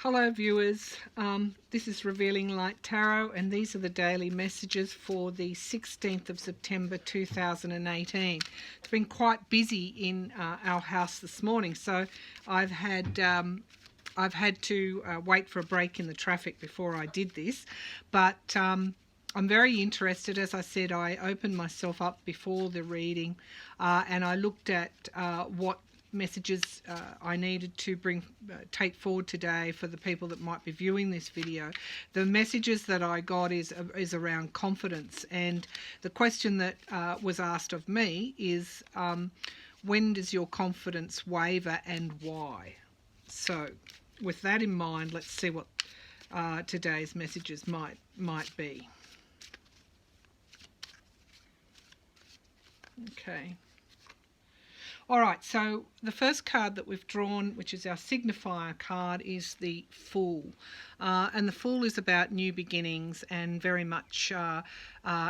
Hello viewers, this is Revealing Light Tarot, and these are the daily messages for the 16th of September 2018. It's been quite busy in our house this morning, so I've had to wait for a break in the traffic before I did this, but I'm very interested. As I said, I opened myself up before the reading and I looked at what messages I needed to take forward today for the people that might be viewing this video. The messages that I got is around confidence, and the question that was asked of me is when does your confidence waver and why? So with that in mind, let's see what today's messages might be. Okay. All right, so the first card that we've drawn, which is our signifier card, is the Fool. And the Fool is about new beginnings and very much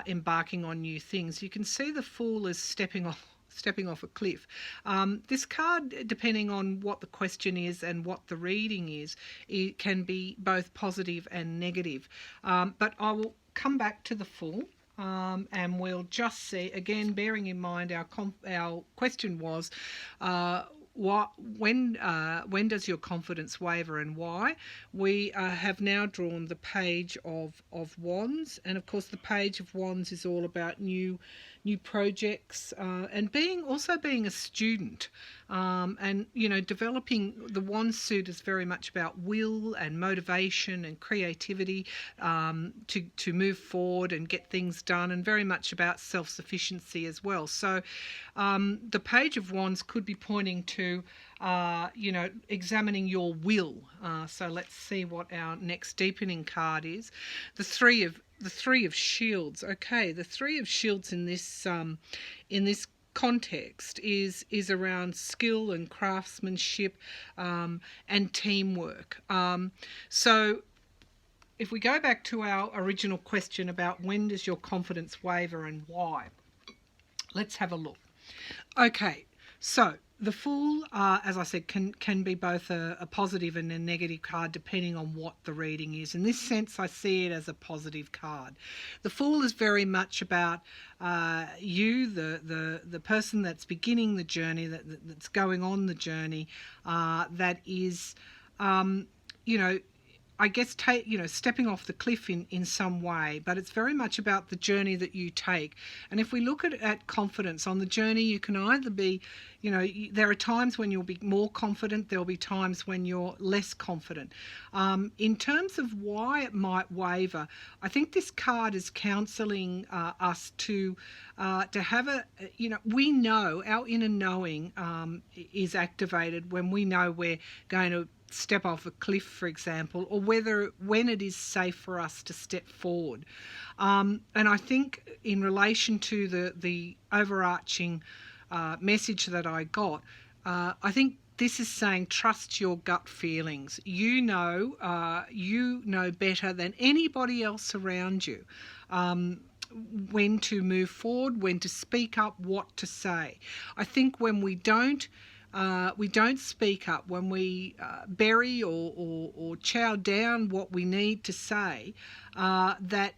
embarking on new things. You can see the Fool is stepping off a cliff. This card, depending on what the question is and what the reading is, it can be both positive and negative. But I will come back to the Fool. And we'll just see, again, bearing in mind our question was, when does your confidence waver and why? We have now drawn the Page of Wands, and of course the Page of Wands is all about new projects and being a student, and developing. The Wand suit is very much about will and motivation and creativity to move forward and get things done, and very much about self-sufficiency as well. So the Page of Wands could be pointing to examining your will. So let's see what our next deepening card is. The Three of Shields. Okay, the Three of Shields in this context is around skill and craftsmanship and teamwork. So if we go back to our original question about when does your confidence waver and why, let's have a look. Okay, so the Fool, as I said, can be both a positive and a negative card depending on what the reading is. In this sense, I see it as a positive card. The Fool is very much about you, the person that's beginning the journey, that's going on the journey, that is, I guess, stepping off the cliff in some way, but it's very much about the journey that you take. And if we look at confidence on the journey, you can either be, there are times when you'll be more confident, there'll be times when you're less confident. In terms of why it might waver, I think this card is counselling us to have we know, our inner knowing is activated when we know we're going to step off a cliff, for example, or when it is safe for us to step forward. And I think in relation to the overarching message that I got, I think this is saying trust your gut feelings. You know better than anybody else around you when to move forward, when to speak up, what to say. I think when we don't speak up, when we bury or chow down what we need to say, that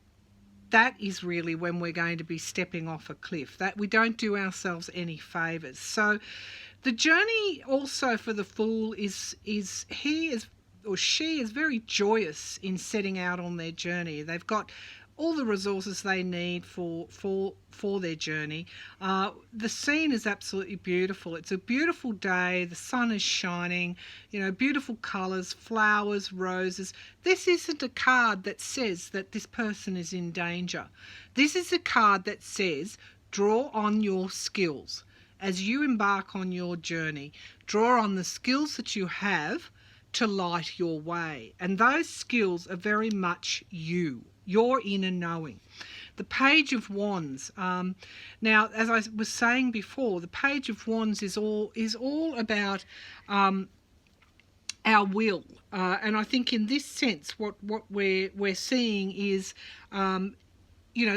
is really when we're going to be stepping off a cliff. That we don't do ourselves any favours. So the journey also for the Fool is she is very joyous in setting out on their journey. They've got all the resources they need for their journey. The scene is absolutely beautiful. It's a beautiful day. The sun is shining, beautiful colours, flowers, roses. This isn't a card that says that this person is in danger. This is a card that says draw on your skills. As you embark on your journey, draw on the skills that you have to light your way. And those skills are very much your inner knowing. The Page of Wands. Now, as I was saying before, the Page of Wands is all about our will, and I think in this sense, what we're seeing is,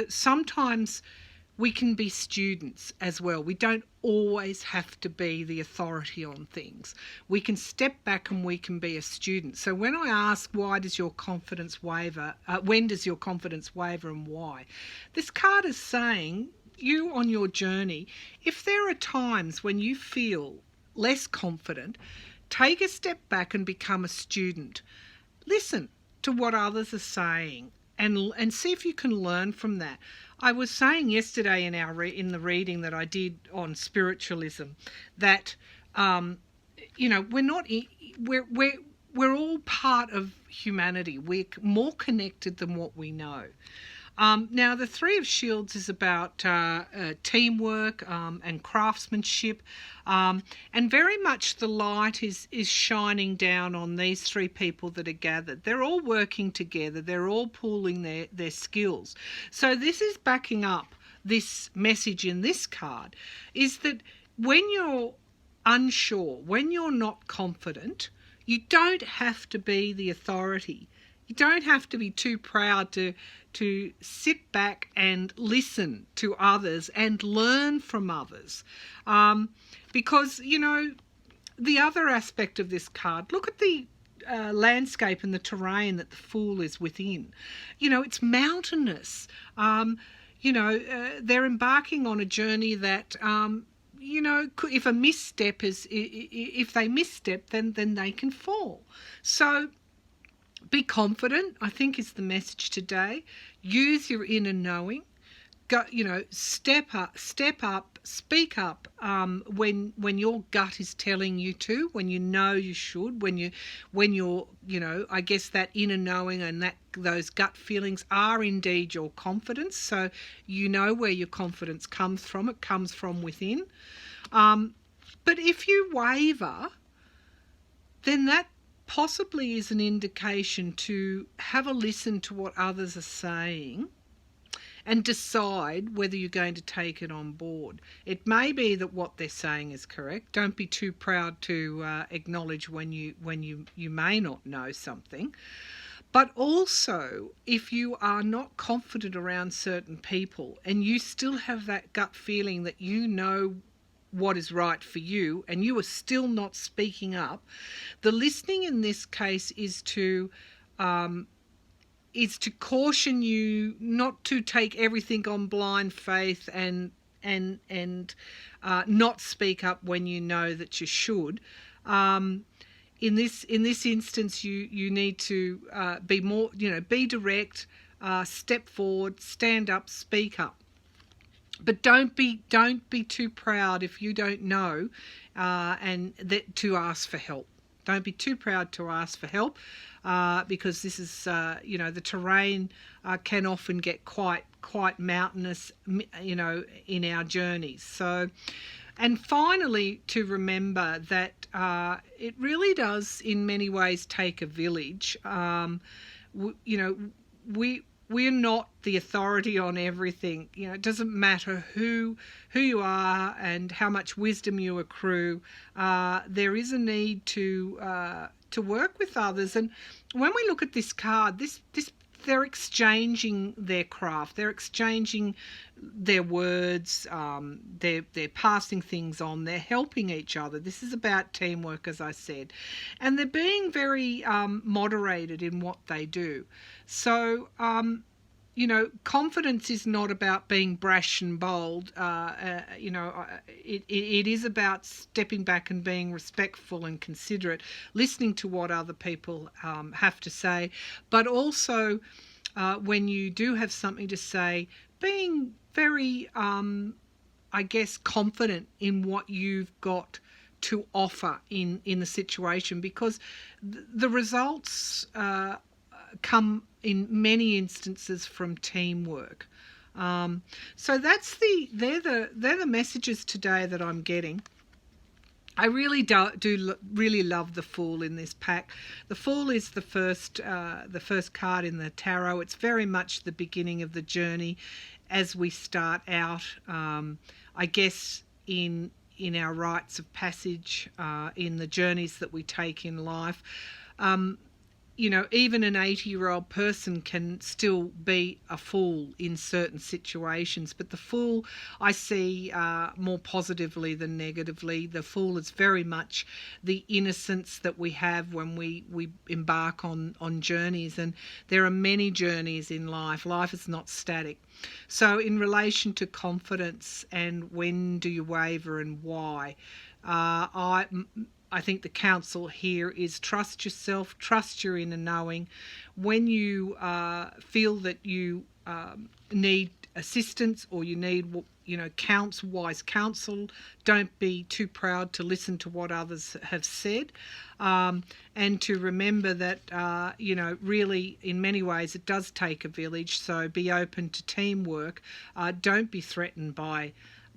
sometimes we can be students as well. We don't always have to be the authority on things. We can step back and we can be a student. So when I ask, why does your confidence waver? When does your confidence waver and why? This card is saying, you on your journey, if there are times when you feel less confident, take a step back and become a student. Listen to what others are saying and see if you can learn from that. I was saying yesterday in the reading that I did on spiritualism that we're all part of humanity. We're more connected than what we know. Now, the Three of Shields is about teamwork and craftsmanship, and very much the light is shining down on these three people that are gathered. They're all working together. They're all pooling their skills. So this is backing up this message in this card, is that when you're unsure, when you're not confident, you don't have to be the authority. You don't have to be too proud to sit back and listen to others and learn from others. Because, the other aspect of this card, look at the landscape and the terrain that the Fool is within. It's mountainous. They're embarking on a journey that, if a misstep if they misstep, then they can fall. So be confident, I think, is the message today. Use your inner knowing. Go, step up, speak up when your gut is telling you to, when you know you should, when you're, I guess that inner knowing and those gut feelings are indeed your confidence. So you know where your confidence comes from. It comes from within. But if you waver, then that possibly is an indication to have a listen to what others are saying and decide whether you're going to take it on board. It may be that what they're saying is correct. Don't be too proud to acknowledge when you may not know something. But also, if you are not confident around certain people and you still have that gut feeling that you know what is right for you and you are still not speaking up, the listening in this case is to caution you not to take everything on blind faith and not speak up when you know that you should. In this instance, you need to be more, be direct, step forward, stand up, speak up. But don't be too proud if you don't know, and that to ask for help. Don't be too proud to ask for help, because this is the terrain can often get quite mountainous, in our journeys. So, and finally, to remember that it really does in many ways take a village. We're not the authority on everything. It doesn't matter who you are and how much wisdom you accrue. There is a need to work with others. And when we look at this card, they're exchanging their craft. They're exchanging their words. They're passing things on. They're helping each other. This is about teamwork, as I said, and they're being very moderated in what they do. So, confidence is not about being brash and bold. It is about stepping back and being respectful and considerate, listening to what other people have to say, but also when you do have something to say, being very, confident in what you've got to offer in the situation, because the results come in many instances from teamwork. So they're the messages today that I'm getting. I really do really love the Fool in this pack. The Fool is the first card in the tarot. It's very much the beginning of the journey as we start out, I guess, in our rites of passage, in the journeys that we take in life. you know, even an 80-year-old person can still be a fool in certain situations. But the fool I see more positively than negatively. The fool is very much the innocence that we have when we embark on journeys. And there are many journeys in life. Life is not static. So in relation to confidence and when do you waver and why, I think the counsel here is trust yourself, trust your inner knowing. When you feel that you need assistance or you need, you know, wise counsel, don't be too proud to listen to what others have said, and to remember that, you know, really in many ways it does take a village, so be open to teamwork. Don't be threatened by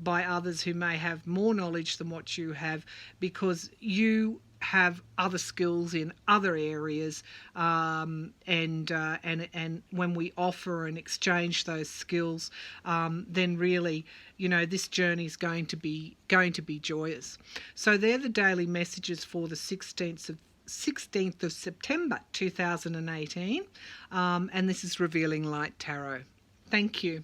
others who may have more knowledge than what you have, because you have other skills in other areas, and when we offer and exchange those skills, then really, you know, this journey is going to be joyous. So they're the daily messages for the 16th of September 2018, and this is Revealing Light Tarot. Thank you.